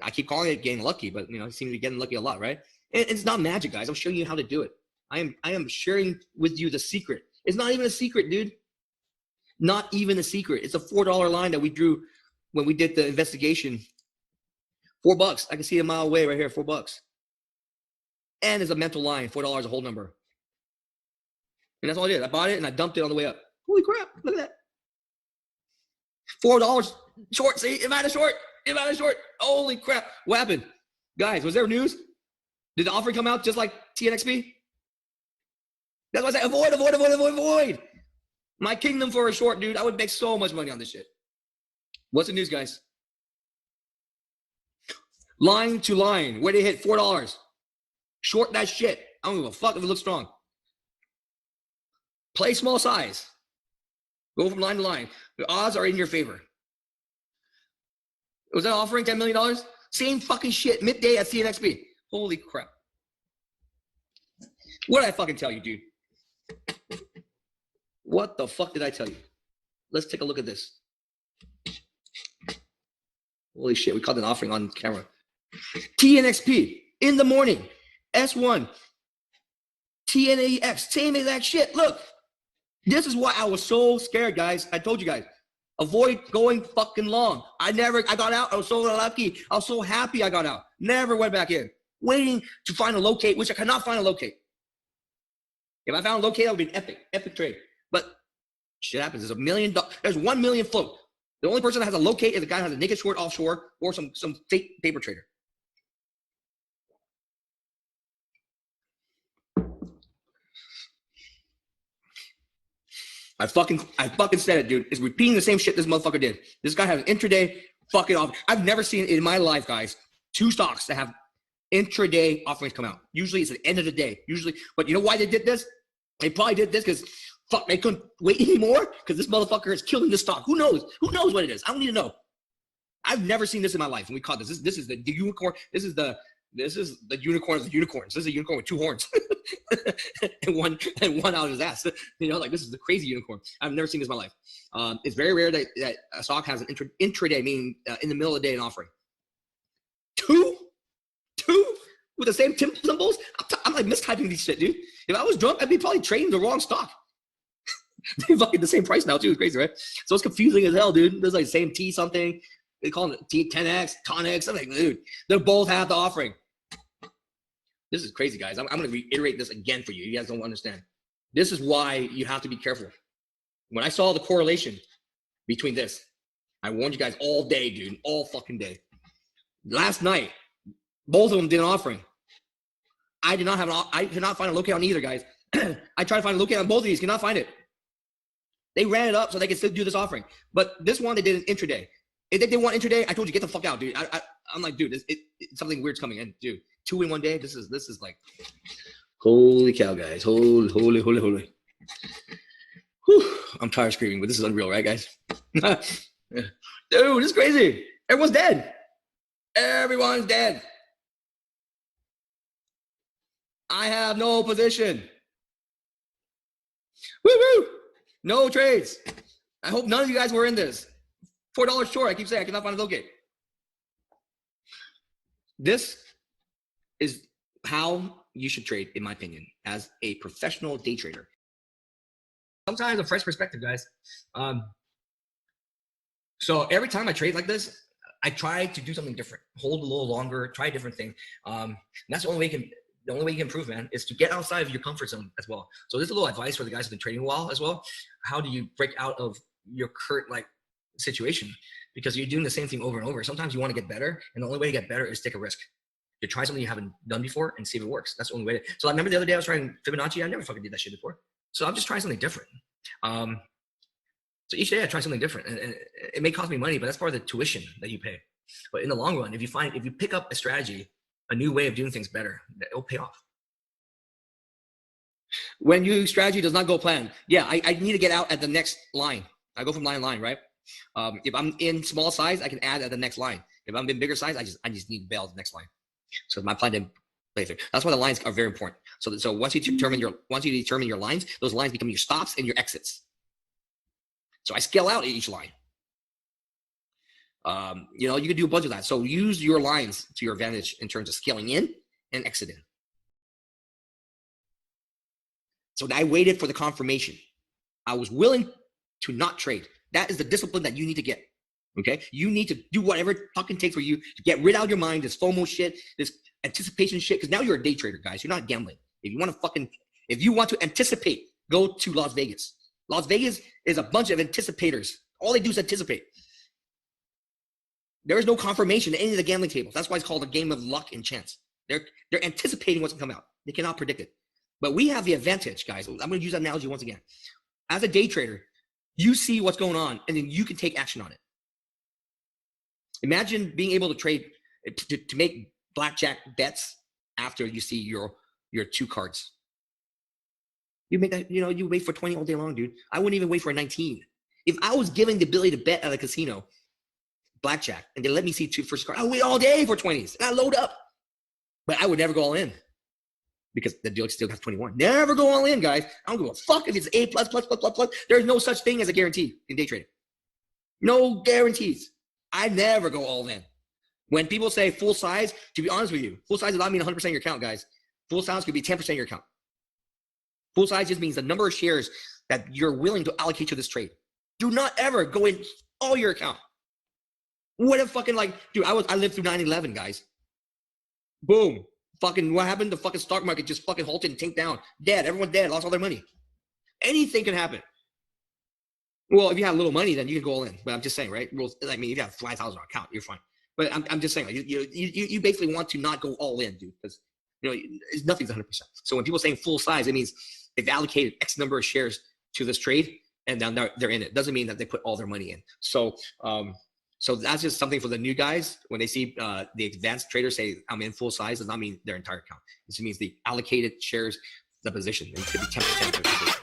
Speaker 1: I keep calling it getting lucky, but you know, I seem to be getting lucky a lot, right? And it's not magic, guys. I'm showing you how to do it. I am sharing with you the secret. It's not even a secret, dude. Not even a secret. It's a $4 line that we drew when we did the investigation. $4. I can see it a mile away right here. $4. And it's a mental line. $4 a whole number. And that's all I did. I bought it and I dumped it on the way up. Holy crap. Look at that. $4 short. See, it might have short. Holy crap. What happened? Guys, was there news? Did the offer come out just like TNXP? That's why I say avoid. My kingdom for a short, dude. I would make so much money on this shit. What's the news, guys? Line to line. Where they hit $4. Short that shit. I don't give a fuck if it looks strong. Play small size. Go from line to line. The odds are in your favor. Was that offering $10 million? Same fucking shit. Midday at CNXP. Holy crap. What did I fucking tell you, dude? What the fuck did I tell you? Let's take a look at this. Holy shit, we caught an offering on camera. TNXP in the morning. S1. TNAX. Same exact shit. Look. This is why I was so scared, guys. I told you guys. Avoid going fucking long. I got out. I was so lucky. I was so happy I got out. Never went back in. Waiting to find a locate, which I cannot find a locate. If I found a locate, that would be an epic trade. But shit happens. There's $1 million. There's 1 million float. The only person that has a locate is the guy who has a naked short offshore or some fake paper trader. I fucking said it, dude. It's repeating the same shit this motherfucker did. This guy has an intraday fucking offer. I've never seen in my life, guys, 2 stocks that have intraday offerings come out. Usually it's at the end of the day. But you know why they did this? They probably did this because they couldn't wait anymore because this motherfucker is killing this stock. Who knows? Who knows what it is? I don't need to know. I've never seen this in my life. And we caught this. This is the unicorn. This is the unicorn of the unicorns. This is a unicorn with 2 horns and one out of his ass. You know, like this is the crazy unicorn. I've never seen this in my life. It's very rare that a stock has an intraday, meaning in the middle of the day, an offering. Two with the same symbols. I'm like mistyping these shit, dude. If I was drunk, I'd be probably trading the wrong stock. They're fucking the same price now too. It's crazy, right? So it's confusing as hell, dude. There's like the same T something. They call it T10X, TONX. I'm like, dude, they both have the offering. This is crazy, guys. I'm going to reiterate this again for you. You guys don't understand. This is why you have to be careful. When I saw the correlation between this, I warned you guys all day, dude, all fucking day. Last night, both of them did an offering. I could not find a locate on either, guys. I tried to find a locate on both of these, cannot find it. They ran it up so they could still do this offering. But this one, they did an intraday. If they want intraday, I told you, get the fuck out, dude. I'm like, dude, something weird's coming in, dude. 2 in 1 day. This is like, holy cow, guys. Holy. Whew. I'm tired of screaming, but this is unreal, right, guys? Dude, this is crazy. Everyone's dead. Everyone's dead. I have no position. Woo-woo. No trades. I hope none of you guys were in this. $4 short. I keep saying I cannot find a locate. This is how you should trade, in my opinion, as a professional day trader. Sometimes a fresh perspective, guys. So every time I trade like this, I try to do something different, hold a little longer, try a different thing. That's the only way you can improve, man, is to get outside of your comfort zone as well. So there's a little advice for the guys who've been trading a while as well. How do you break out of your current situation? Because you're doing the same thing over and over. Sometimes you want to get better, and the only way to get better is take a risk. You try something you haven't done before and see if it works. That's the only way. So I remember the other day I was trying Fibonacci. I never fucking did that shit before. So I'm just trying something different. So each day I try something different, and it may cost me money, but that's part of the tuition that you pay. But in the long run, if you pick up a strategy, a new way of doing things better, it'll pay off. When your strategy does not go plan, I need to get out at the next line. I go from line to line, right? If I'm in small size, I can add at the next line. If I'm in bigger size, I just need to bail at the next line. So my plan didn't play through. That's why the lines are very important. So once you determine your lines, those lines become your stops and your exits. So I scale out each line. You can do a bunch of that. So use your lines to your advantage in terms of scaling in and exiting. So I waited for the confirmation. I was willing to not trade. That is the discipline that you need to get. Okay? You need to do whatever it fucking takes for you to get rid out of your mind this FOMO shit, this anticipation shit, because now you're a day trader, guys. You're not gambling. If you want to anticipate, go to Las Vegas. Las Vegas is a bunch of anticipators. All they do is anticipate. There is no confirmation in any of the gambling tables. That's why it's called a game of luck and chance. They're anticipating what's going to come out. They cannot predict it. But we have the advantage, guys. I'm going to use that analogy once again. As a day trader, you see what's going on, and then you can take action on it. Imagine being able to trade, to make blackjack bets after you see your 2 cards. You make that, you wait for 20 all day long, dude. I wouldn't even wait for a 19. If I was given the ability to bet at a casino, blackjack, and they let me see two first card, I would wait all day for 20s and I load up. But I would never go all in because the deal still has 21. Never go all in, guys. I don't give a fuck if it's A plus. There's no such thing as a guarantee in day trading. No guarantees. I never go all in. When people say full size, to be honest with you, full size does not mean 100% of your account, guys. Full size could be 10% of your account. Full size just means the number of shares that you're willing to allocate to this trade. Do not ever go in all your account. What if fucking dude, I lived through 9/11, guys. Boom. Fucking what happened? The fucking stock market just fucking halted and tanked down. Dead. Everyone's dead. Lost all their money. Anything can happen. Well, if you have a little money, then you can go all in. But I'm just saying, right? Rules. I mean, if you have 5,000 on account, you're fine. But I'm just saying, you basically want to not go all in, dude, because nothing's 100%. So when people saying full size, it means they've allocated X number of shares to this trade, and then they're in it. Doesn't mean that they put all their money in. So so that's just something for the new guys. When they see the advanced traders say I'm in full size, does not mean their entire account. It just means the allocated shares, the position. It could be 10% of the position.